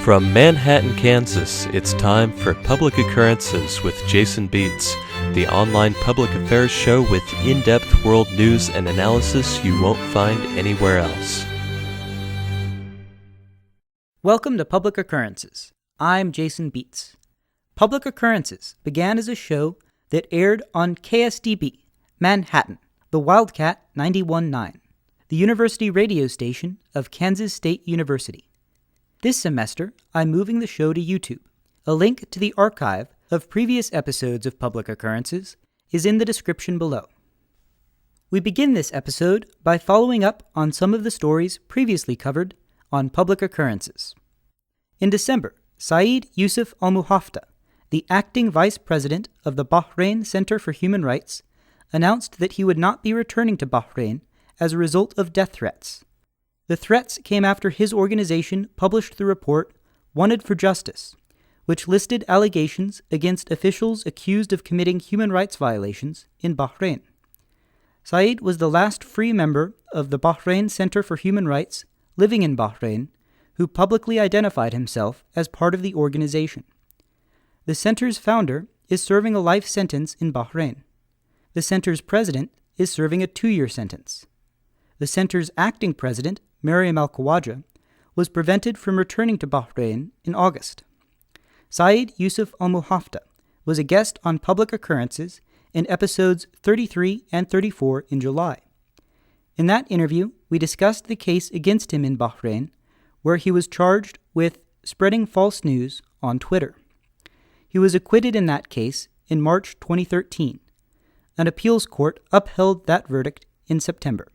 From Manhattan, Kansas, it's time for Public Occurrences with Jason Beats, the online public affairs show with in-depth world news and analysis you won't find anywhere else. Welcome to Public Occurrences. I'm Jason Beats. Public Occurrences began as a show that aired on KSDB, Manhattan, the Wildcat 91.9, the university radio station of Kansas State University. This semester, I'm moving the show to YouTube. A link to the archive of previous episodes of Public Occurrences is in the description below. We begin this episode by following up on some of the stories previously covered on Public Occurrences. In December, Saeed Yusuf al-Muhafta, the acting vice president of the Bahrain Center for Human Rights, announced that he would not be returning to Bahrain as a result of death threats. The threats came after his organization published the report Wanted for Justice, which listed allegations against officials accused of committing human rights violations in Bahrain. Saeed was the last free member of the Bahrain Center for Human Rights living in Bahrain who publicly identified himself as part of the organization. The center's founder is serving a life sentence in Bahrain. The center's president is serving a 2-year sentence. The center's acting president, Mariam al-Khawaja, was prevented from returning to Bahrain in August. Saeed Yusuf al-Muhafta was a guest on Public Occurrences in episodes 33 and 34 in July. In that interview, we discussed the case against him in Bahrain, where he was charged with spreading false news on Twitter. He was acquitted in that case in March 2013. An appeals court upheld that verdict in September.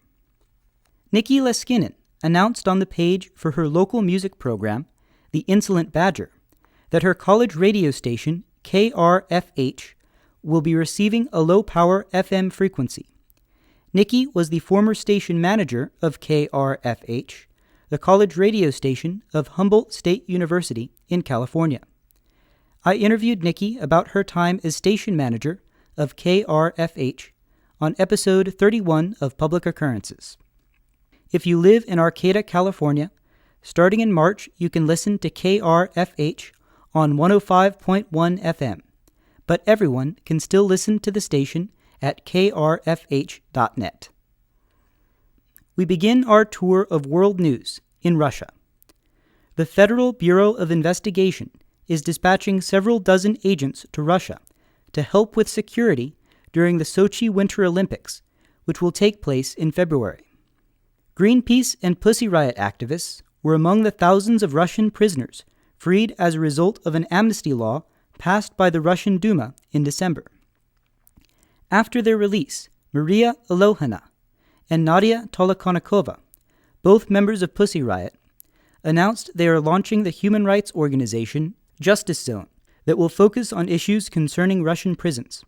Nikki Leskinen announced on the page for her local music program, The Insolent Badger, that her college radio station, KRFH, will be receiving a low-power FM frequency. Nikki was the former station manager of KRFH, the college radio station of Humboldt State University in California. I interviewed Nikki about her time as station manager of KRFH on episode 31 of Public Occurrences. If you live in Arcata, California, starting in March, you can listen to KRFH on 105.1 FM, but everyone can still listen to the station at krfh.net. We begin our tour of world news in Russia. The Federal Bureau of Investigation is dispatching several dozen agents to Russia to help with security during the Sochi Winter Olympics, which will take place in February. Greenpeace and Pussy Riot activists were among the thousands of Russian prisoners freed as a result of an amnesty law passed by the Russian Duma in December. After their release, Maria Alohina and Nadia Tolokonnikova, both members of Pussy Riot, announced they are launching the human rights organization Justice Zone that will focus on issues concerning Russian prisons.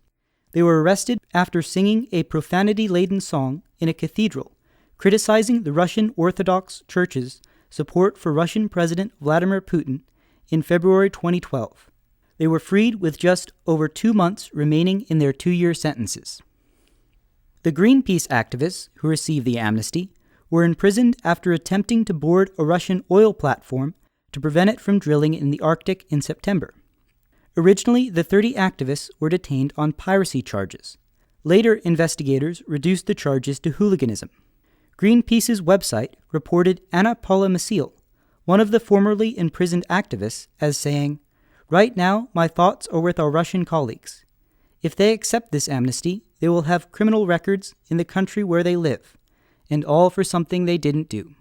They were arrested after singing a profanity-laden song in a cathedral criticizing the Russian Orthodox Church's support for Russian President Vladimir Putin in February 2012. They were freed with just over 2 months remaining in their 2-year sentences. The Greenpeace activists who received the amnesty were imprisoned after attempting to board a Russian oil platform to prevent it from drilling in the Arctic in September. Originally, the 30 activists were detained on piracy charges. Later, investigators reduced the charges to hooliganism. Greenpeace's website reported Anna Paula Masil, one of the formerly imprisoned activists, as saying, "Right now, my thoughts are with our Russian colleagues. If they accept this amnesty, they will have criminal records in the country where they live, and all for something they didn't do."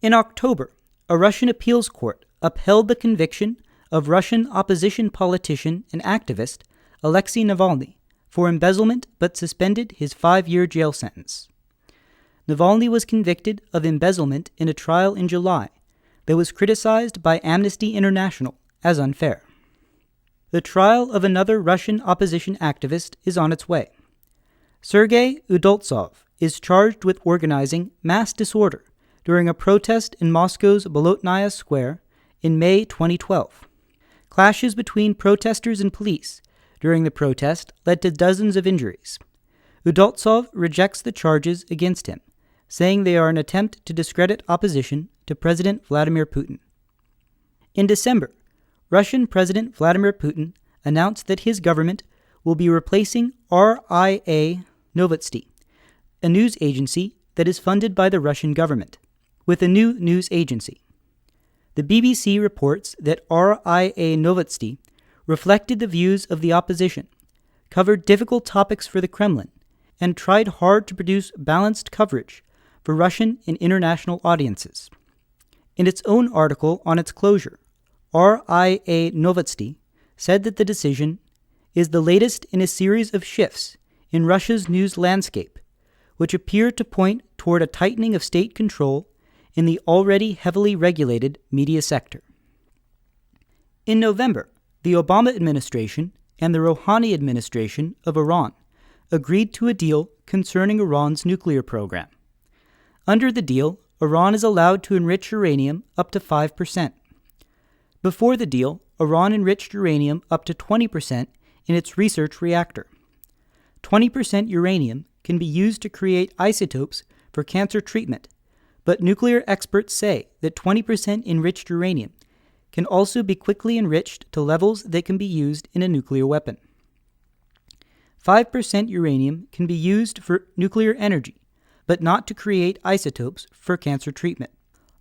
In October, a Russian appeals court upheld the conviction of Russian opposition politician and activist Alexei Navalny for embezzlement but suspended his 5-year jail sentence. Navalny was convicted of embezzlement in a trial in July that was criticized by Amnesty International as unfair. The trial of another Russian opposition activist is on its way. Sergei Udaltsov is charged with organizing mass disorder during a protest in Moscow's Bolotnaya Square in May 2012. Clashes between protesters and police during the protest led to dozens of injuries. Udaltsov rejects the charges against him, saying they are an attempt to discredit opposition to President Vladimir Putin. In December, Russian President Vladimir Putin announced that his government will be replacing RIA Novosti, a news agency that is funded by the Russian government, with a new news agency. The BBC reports that RIA Novosti reflected the views of the opposition, covered difficult topics for the Kremlin, and tried hard to produce balanced coverage for Russian and international audiences. In its own article on its closure, RIA Novosti said that the decision is the latest in a series of shifts in Russia's news landscape, which appear to point toward a tightening of state control in the already heavily regulated media sector. In November, the Obama administration and the Rouhani administration of Iran agreed to a deal concerning Iran's nuclear program. Under the deal, Iran is allowed to enrich uranium up to 5%. Before the deal, Iran enriched uranium up to 20% in its research reactor. 20% uranium can be used to create isotopes for cancer treatment, but nuclear experts say that 20% enriched uranium can also be quickly enriched to levels that can be used in a nuclear weapon. 5% uranium can be used for nuclear energy, but not to create isotopes for cancer treatment.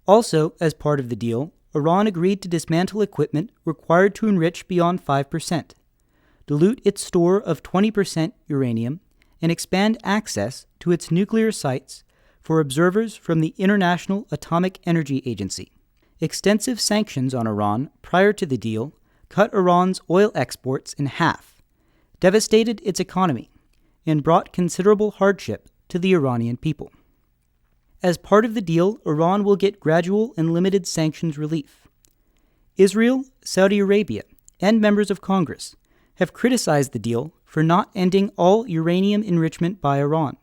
Also, as part of the deal, Iran agreed to dismantle equipment required to enrich beyond 5%, dilute its store of 20% uranium, and expand access to its nuclear sites for observers from the International Atomic Energy Agency. Extensive sanctions on Iran prior to the deal cut Iran's oil exports in half, devastated its economy, and brought considerable hardship to the Iranian people. As part of the deal, Iran will get gradual and limited sanctions relief. Israel, Saudi Arabia, and members of Congress have criticized the deal for not ending all uranium enrichment by Iran,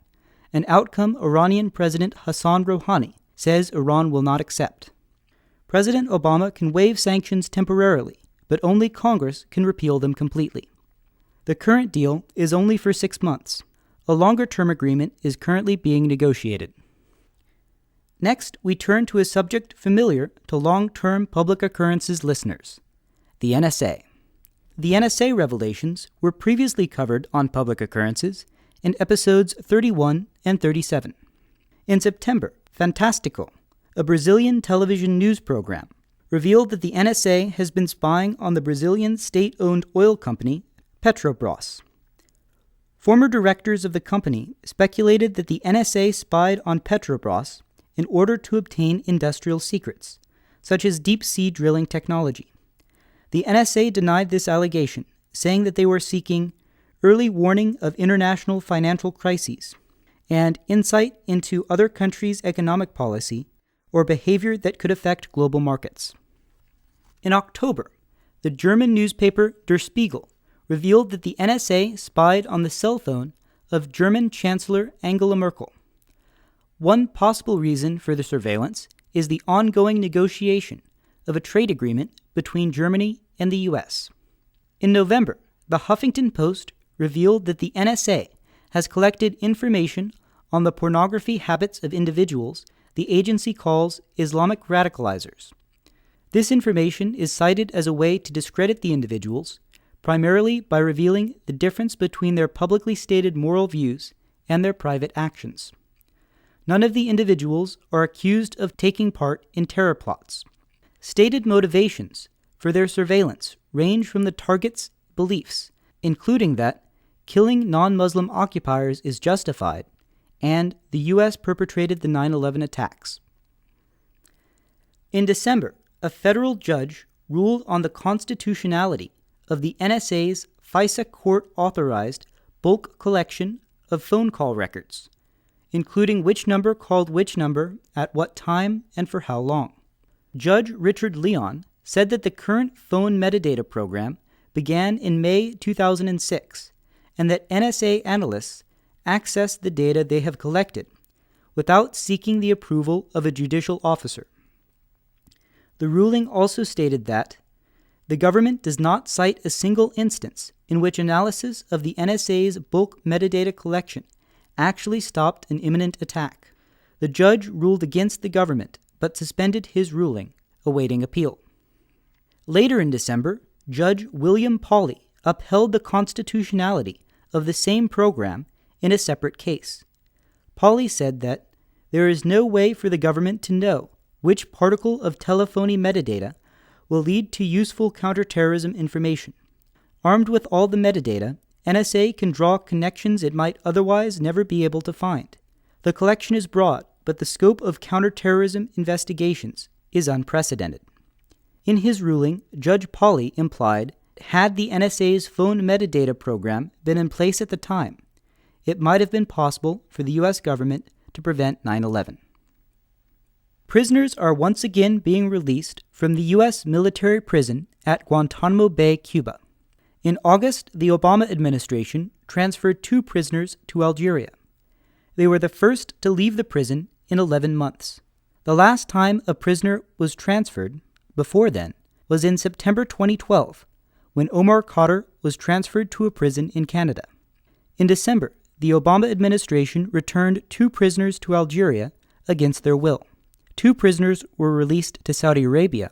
an outcome Iranian President Hassan Rouhani says Iran will not accept. President Obama can waive sanctions temporarily, but only Congress can repeal them completely. The current deal is only for 6 months. A longer-term agreement is currently being negotiated. Next, we turn to a subject familiar to long-term Public Occurrences listeners, the NSA. The NSA revelations were previously covered on Public Occurrences in episodes 31 and 37. In September, Fantástico, a Brazilian television news program, revealed that the NSA has been spying on the Brazilian state-owned oil company Petrobras. Former directors of the company speculated that the NSA spied on Petrobras in order to obtain industrial secrets, such as deep-sea drilling technology. The NSA denied this allegation, saying that they were seeking early warning of international financial crises and insight into other countries' economic policy or behavior that could affect global markets. In October, the German newspaper Der Spiegel revealed that the NSA spied on the cell phone of German Chancellor Angela Merkel. One possible reason for the surveillance is the ongoing negotiation of a trade agreement between Germany and the U.S. In November, the Huffington Post revealed that the NSA has collected information on the pornography habits of individuals the agency calls Islamic radicalizers. This information is cited as a way to discredit the individuals, primarily by revealing the difference between their publicly stated moral views and their private actions. None of the individuals are accused of taking part in terror plots. Stated motivations for their surveillance range from the target's beliefs, including that killing non-Muslim occupiers is justified, and the U.S. perpetrated the 9/11 attacks. In December, a federal judge ruled on the constitutionality of the NSA's FISA court-authorized bulk collection of phone call records, including which number called which number at what time and for how long. Judge Richard Leon said that the current phone metadata program began in May 2006 and that NSA analysts access the data they have collected without seeking the approval of a judicial officer. The ruling also stated that the government does not cite a single instance in which analysis of the NSA's bulk metadata collection actually stopped an imminent attack. The judge ruled against the government but suspended his ruling, awaiting appeal. Later in December, Judge William Pauley upheld the constitutionality of the same program in a separate case. Pauley said that there is no way for the government to know which particle of telephony metadata will lead to useful counterterrorism information. Armed with all the metadata, NSA can draw connections it might otherwise never be able to find. The collection is broad, but the scope of counterterrorism investigations is unprecedented. In his ruling, Judge Pauley implied, had the NSA's phone metadata program been in place at the time, it might have been possible for the U.S. government to prevent 9/11. Prisoners are once again being released from the U.S. military prison at Guantanamo Bay, Cuba. In August, the Obama administration transferred 2 prisoners to Algeria. They were the first to leave the prison in 11 months. The last time a prisoner was transferred, before then, was in September 2012, when Omar Khadr was transferred to a prison in Canada. In December, the Obama administration returned 2 prisoners to Algeria against their will. 2 prisoners were released to Saudi Arabia,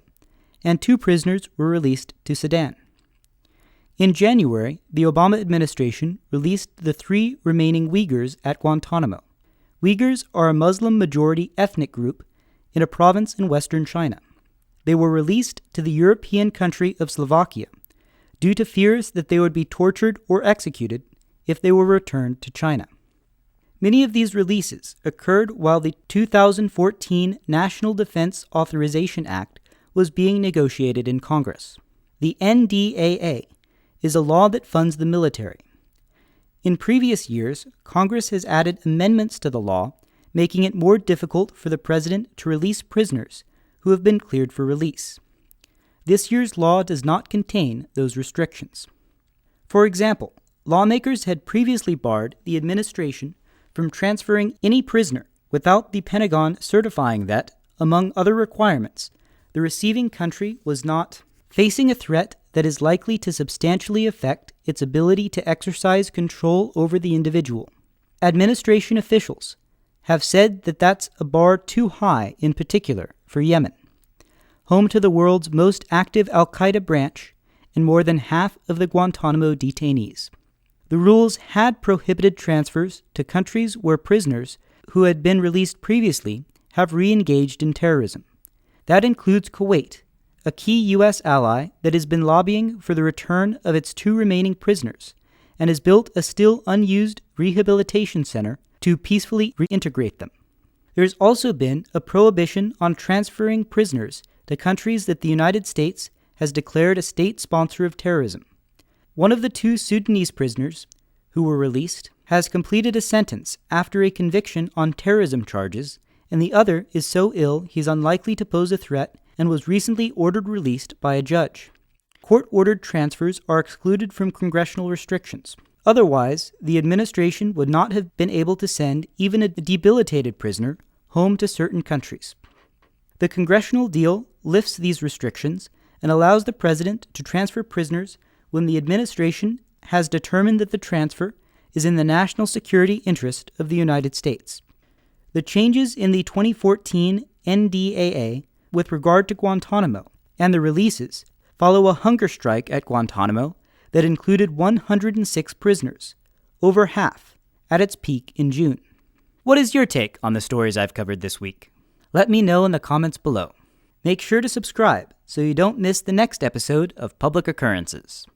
and 2 prisoners were released to Sudan. In January, the Obama administration released the 3 remaining Uyghurs at Guantanamo. Uyghurs are a Muslim-majority ethnic group in a province in western China. They were released to the European country of Slovakia due to fears that they would be tortured or executed if they were returned to China. Many of these releases occurred while the 2014 National Defense Authorization Act was being negotiated in Congress. The NDAA is a law that funds the military. In previous years, Congress has added amendments to the law, making it more difficult for the president to release prisoners who have been cleared for release. This year's law does not contain those restrictions. For example, lawmakers had previously barred the administration from transferring any prisoner without the Pentagon certifying that, among other requirements, the receiving country was not facing a threat that is likely to substantially affect its ability to exercise control over the individual. Administration officials have said that that's a bar too high, in particular for Yemen, home to the world's most active al-Qaeda branch and more than half of the Guantanamo detainees. The rules had prohibited transfers to countries where prisoners who had been released previously have re-engaged in terrorism. That includes Kuwait, a key U.S. ally that has been lobbying for the return of its 2 remaining prisoners and has built a still unused rehabilitation center to peacefully reintegrate them. There's also been a prohibition on transferring prisoners to countries that the United States has declared a state sponsor of terrorism. One of the 2 Sudanese prisoners who were released has completed a sentence after a conviction on terrorism charges, and the other is so ill he's unlikely to pose a threat and was recently ordered released by a judge. Court-ordered transfers are excluded from congressional restrictions. Otherwise, the administration would not have been able to send even a debilitated prisoner home to certain countries. The congressional deal lifts these restrictions and allows the president to transfer prisoners when the administration has determined that the transfer is in the national security interest of the United States. The changes in the 2014 NDAA with regard to Guantanamo and the releases follow a hunger strike at Guantanamo that included 106 prisoners, over half, at its peak in June. What is your take on the stories I've covered this week? Let me know in the comments below. Make sure to subscribe so you don't miss the next episode of Public Occurrences.